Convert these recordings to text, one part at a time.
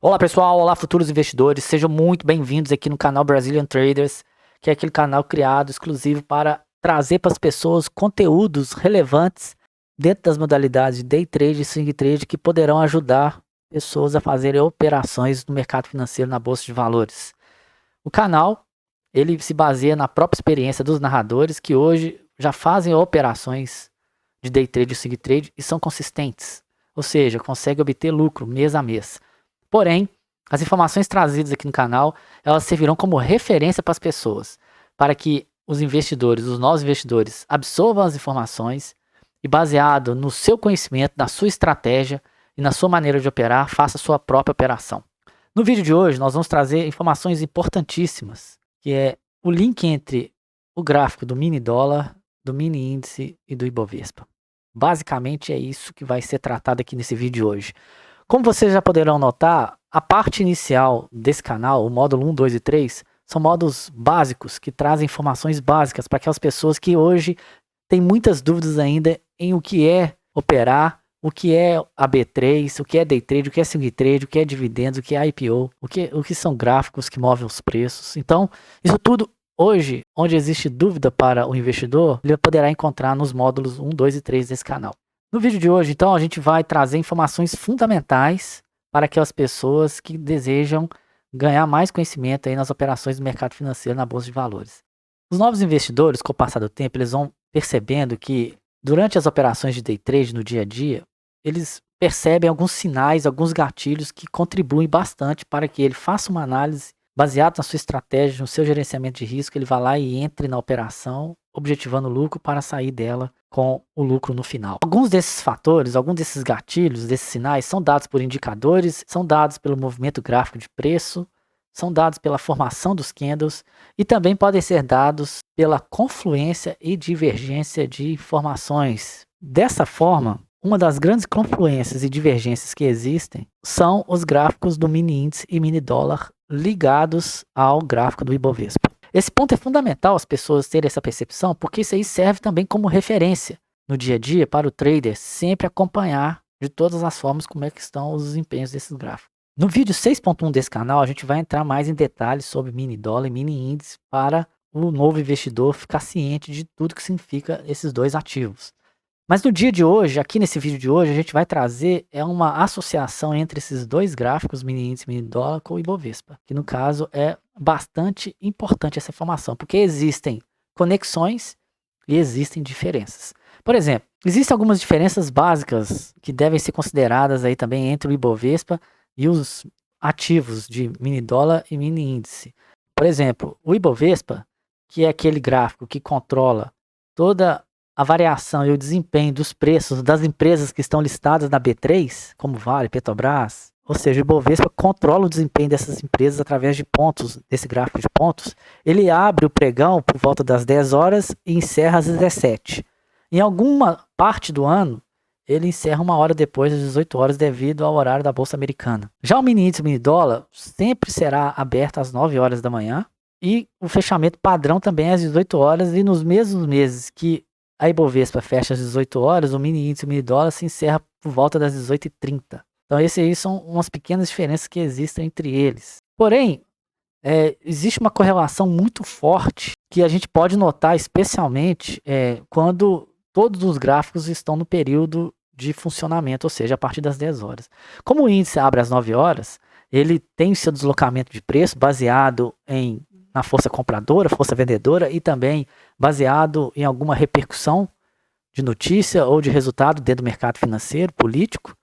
Olá pessoal, olá futuros investidores, sejam muito bem-vindos aqui no canal Brazilian Traders, que é aquele canal criado exclusivo para trazer para as pessoas conteúdos relevantes dentro das modalidades de Day Trade e Swing Trade que poderão ajudar pessoas a fazerem operações no mercado financeiro na Bolsa de Valores. O canal, ele se baseia na própria experiência dos narradores que hoje já fazem operações de Day Trade e Swing Trade e são consistentes, ou seja, conseguem obter lucro mês a mês. Porém, as informações trazidas aqui no canal, elas servirão como referência para as pessoas, para que os investidores, os novos investidores, absorvam as informações e, baseado no seu conhecimento, na sua estratégia e na sua maneira de operar, faça a sua própria operação. No vídeo de hoje, nós vamos trazer informações importantíssimas, que é o link entre o gráfico do mini dólar, do mini índice e do Ibovespa. Basicamente é isso que vai ser tratado aqui nesse vídeo de hoje. Como vocês já poderão notar, a parte inicial desse canal, o módulo 1, 2 e 3, são módulos básicos que trazem informações básicas para aquelas pessoas que hoje têm muitas dúvidas ainda em o que é operar, o que é a B3, o que é Day Trade, o que é Swing Trade, o que é dividendos, o que é IPO, o que são gráficos que movem os preços. Então, isso tudo hoje, onde existe dúvida para o investidor, ele poderá encontrar nos módulos 1, 2 e 3 desse canal. No vídeo de hoje, então, a gente vai trazer informações fundamentais para aquelas pessoas que desejam ganhar mais conhecimento aí nas operações do mercado financeiro na Bolsa de Valores. Os novos investidores, com o passar do tempo, eles vão percebendo que durante as operações de Day Trade no dia a dia, eles percebem alguns sinais, alguns gatilhos que contribuem bastante para que ele faça uma análise baseada na sua estratégia, no seu gerenciamento de risco, ele vá lá e entre na operação, objetivando o lucro para sair dela com o lucro no final. Alguns desses fatores, alguns desses gatilhos, desses sinais, são dados por indicadores, são dados pelo movimento gráfico de preço, são dados pela formação dos candles e também podem ser dados pela confluência e divergência de informações. Dessa forma, uma das grandes confluências e divergências que existem são os gráficos do mini índice e mini dólar ligados ao gráfico do Ibovespa. Esse ponto é fundamental as pessoas terem essa percepção, porque isso aí serve também como referência no dia a dia para o trader sempre acompanhar de todas as formas como é que estão os desempenhos desses gráficos. No vídeo 6.1 desse canal, a gente vai entrar mais em detalhes sobre mini dólar e mini índice para o novo investidor ficar ciente de tudo que significa esses dois ativos. Mas no dia de hoje, aqui nesse vídeo de hoje, a gente vai trazer uma associação entre esses dois gráficos, mini índice e mini dólar, com o Ibovespa, que no caso é bastante importante essa informação, porque existem conexões e existem diferenças. Por exemplo, existem algumas diferenças básicas que devem ser consideradas aí também entre o Ibovespa e os ativos de mini dólar e mini índice. Por exemplo, o Ibovespa, que é aquele gráfico que controla toda a variação e o desempenho dos preços das empresas que estão listadas na B3, como Vale, Petrobras, ou seja, o Ibovespa controla o desempenho dessas empresas através de pontos, desse gráfico de pontos. Ele abre o pregão por volta das 10 horas e encerra às 17. Em alguma parte do ano, ele encerra uma hora depois das 18 horas devido ao horário da Bolsa Americana. Já o mini índice e o mini dólar sempre será aberto às 9 horas da manhã e o fechamento padrão também é às 18 horas e nos mesmos meses que a Ibovespa fecha às 18 horas, o mini índice e o mini dólar se encerra por volta das 18h30. Então, esses aí são umas pequenas diferenças que existem entre eles. Porém, existe uma correlação muito forte que a gente pode notar, especialmente quando todos os gráficos estão no período de funcionamento, ou seja, a partir das 10 horas. Como o índice abre às 9 horas, ele tem seu deslocamento de preço baseado na força compradora, força vendedora e também baseado em alguma repercussão de notícia ou de resultado dentro do mercado financeiro, político.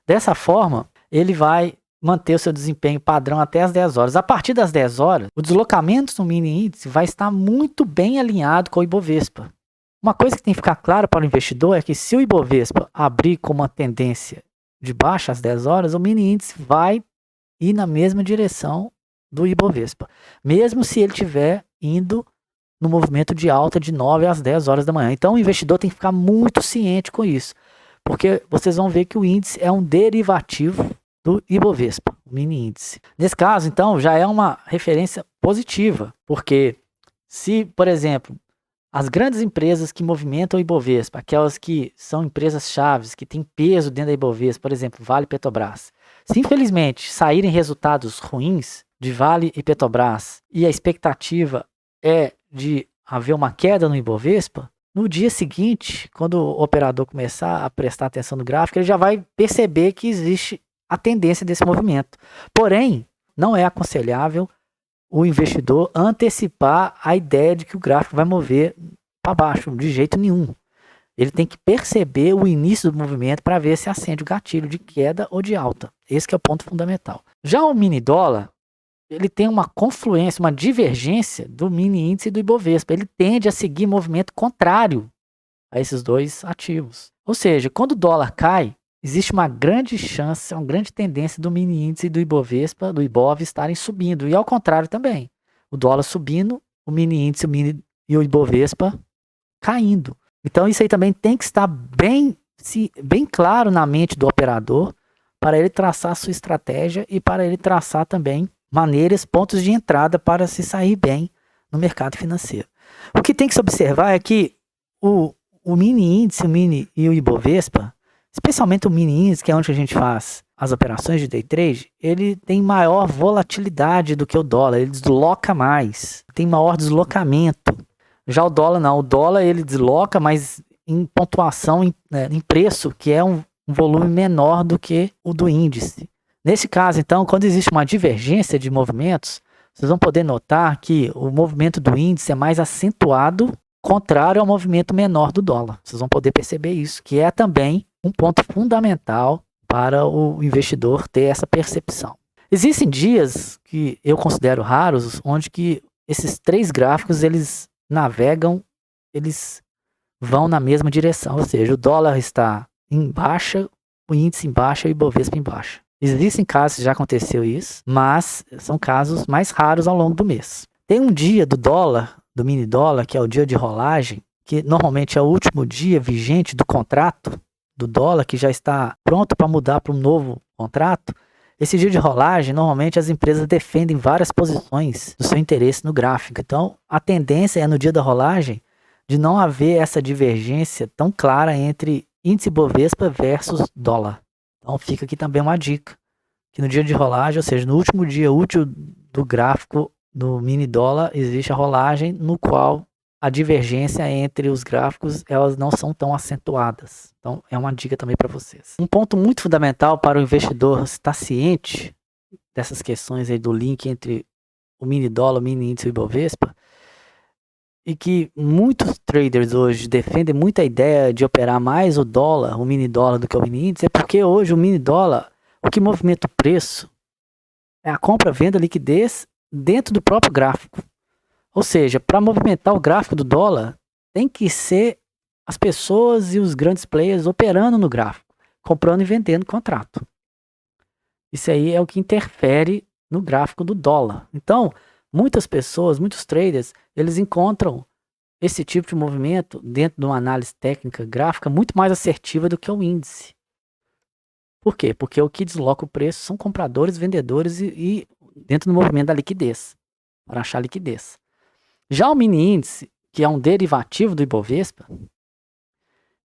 Dessa forma, ele vai manter o seu desempenho padrão até as 10 horas. A partir das 10 horas, o deslocamento no mini índice vai estar muito bem alinhado com o Ibovespa. Uma coisa que tem que ficar claro para o investidor é que se o Ibovespa abrir com uma tendência de baixa às 10 horas, o mini índice vai ir na mesma direção do Ibovespa, mesmo se ele estiver indo no movimento de alta de 9 às 10 horas da manhã. Então o investidor tem que ficar muito ciente com isso, porque vocês vão ver que o índice é um derivativo do Ibovespa, o mini índice. Nesse caso, então, já é uma referência positiva, porque se, por exemplo, As grandes empresas que movimentam o Ibovespa, aquelas que são empresas chaves, que têm peso dentro da Ibovespa, por exemplo, Vale e Petrobras. Se infelizmente saírem resultados ruins de Vale e Petrobras e a expectativa é de haver uma queda no Ibovespa, no dia seguinte, quando o operador começar a prestar atenção no gráfico, ele já vai perceber que existe a tendência desse movimento. Porém, não é aconselhável o investidor antecipar a ideia de que o gráfico vai mover para baixo, de jeito nenhum. Ele tem que perceber o início do movimento para ver se acende o gatilho de queda ou de alta. Esse que é o ponto fundamental. Já o mini dólar, ele tem uma confluência, uma divergência do mini índice e do Ibovespa. Ele tende a seguir movimento contrário a esses dois ativos. Ou seja, quando o dólar cai, existe uma grande chance, uma grande tendência do mini índice e do Ibovespa, do Ibov, estarem subindo. E ao contrário também. O dólar subindo, o mini índice e o Ibovespa caindo. Então isso aí também tem que estar bem claro na mente do operador para ele traçar a sua estratégia e para ele traçar também maneiras, pontos de entrada para se sair bem no mercado financeiro. O que tem que se observar é que o mini índice, o mini e o Ibovespa, especialmente o mini índice, que é onde a gente faz as operações de day trade, ele tem maior volatilidade do que o dólar, ele desloca mais, tem maior deslocamento. Já o dólar não, o dólar ele desloca, mas em pontuação, em preço, que é um volume menor do que o do índice. Nesse caso, então, quando existe uma divergência de movimentos, vocês vão poder notar que o movimento do índice é mais acentuado, contrário ao movimento menor do dólar. Vocês vão poder perceber isso, que é também um ponto fundamental para o investidor ter essa percepção. Existem dias que eu considero raros, onde que esses três gráficos, eles navegam, eles vão na mesma direção, ou seja, o dólar está em baixa, o índice em baixa e o Ibovespa em baixa. Existem casos que já aconteceu isso, mas são casos mais raros ao longo do mês. Tem um dia do dólar, do mini dólar, que é o dia de rolagem, que normalmente é o último dia vigente do contrato do dólar, que já está pronto para mudar para um novo contrato. Esse dia de rolagem, normalmente as empresas defendem várias posições do seu interesse no gráfico. Então, a tendência é no dia da rolagem de não haver essa divergência tão clara entre índice Bovespa versus dólar. Então, fica aqui também uma dica, que no dia de rolagem, ou seja, no último dia útil do gráfico do mini dólar, existe a rolagem no qual a divergência entre os gráficos, elas não são tão acentuadas. Então, é uma dica também para vocês. Um ponto muito fundamental para o investidor estar ciente dessas questões aí do link entre o mini dólar, o mini índice e o Ibovespa, e que muitos traders hoje defendem muito a ideia de operar mais o dólar, o mini dólar, do que o mini índice, é porque hoje o mini dólar, o que movimenta o preço é a compra, venda, liquidez dentro do próprio gráfico. Ou seja, para movimentar o gráfico do dólar, tem que ser as pessoas e os grandes players operando no gráfico, comprando e vendendo contrato. Isso aí é o que interfere no gráfico do dólar. Então, muitas pessoas, muitos traders, eles encontram esse tipo de movimento dentro de uma análise técnica gráfica muito mais assertiva do que o índice. Por quê? Porque o que desloca o preço são compradores, vendedores e dentro do movimento da liquidez, para achar liquidez. Já o mini índice, que é um derivativo do Ibovespa,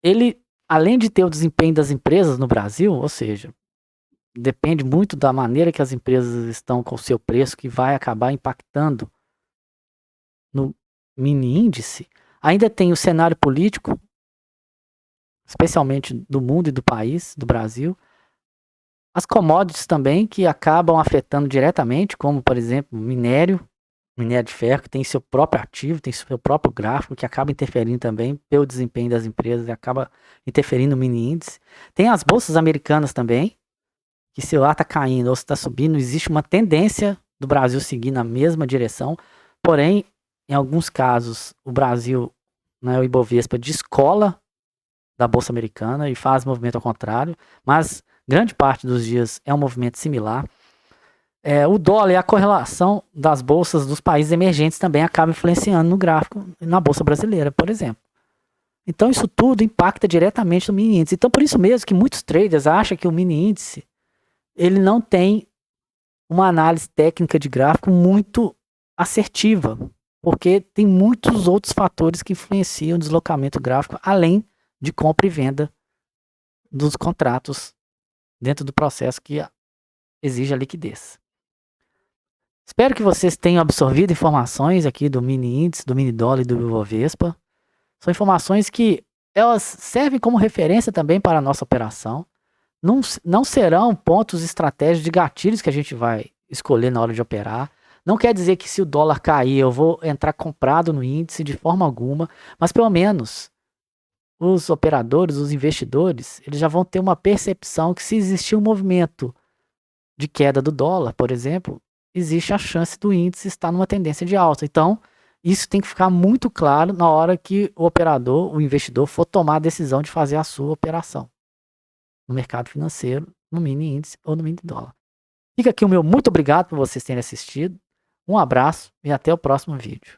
ele, além de ter o desempenho das empresas no Brasil, ou seja, depende muito da maneira que as empresas estão com o seu preço, que vai acabar impactando no mini índice, ainda tem o cenário político, especialmente do mundo e do país, do Brasil, as commodities também, que acabam afetando diretamente, como, por exemplo, minério de ferro, que tem seu próprio ativo, tem seu próprio gráfico, que acaba interferindo também pelo desempenho das empresas e acaba interferindo no mini índice. Tem as bolsas americanas também, que se lá está caindo ou se está subindo, existe uma tendência do Brasil seguir na mesma direção, porém, em alguns casos, o Brasil, o Ibovespa, descola da bolsa americana e faz movimento ao contrário, mas grande parte dos dias é um movimento similar. O dólar e a correlação das bolsas dos países emergentes também acaba influenciando no gráfico, na bolsa brasileira, por exemplo. Então isso tudo impacta diretamente no mini índice. Então por isso mesmo que muitos traders acham que o mini índice ele não tem uma análise técnica de gráfico muito assertiva. porque tem muitos outros fatores que influenciam o deslocamento gráfico, além de compra e venda dos contratos dentro do processo que exige a liquidez. Espero que vocês tenham absorvido informações aqui do mini índice, do mini dólar e do Ibovespa. São informações que elas servem como referência também para a nossa operação. Não serão pontos estratégicos de gatilhos que a gente vai escolher na hora de operar. Não quer dizer que se o dólar cair eu vou entrar comprado no índice de forma alguma, mas pelo menos os operadores, os investidores, eles já vão ter uma percepção que se existir um movimento de queda do dólar, por exemplo, existe a chance do índice estar numa tendência de alta. Então, isso tem que ficar muito claro na hora que o operador, o investidor, for tomar a decisão de fazer a sua operação no mercado financeiro, no mini índice ou no mini dólar. Fica aqui o meu muito obrigado por vocês terem assistido. Um abraço e até o próximo vídeo.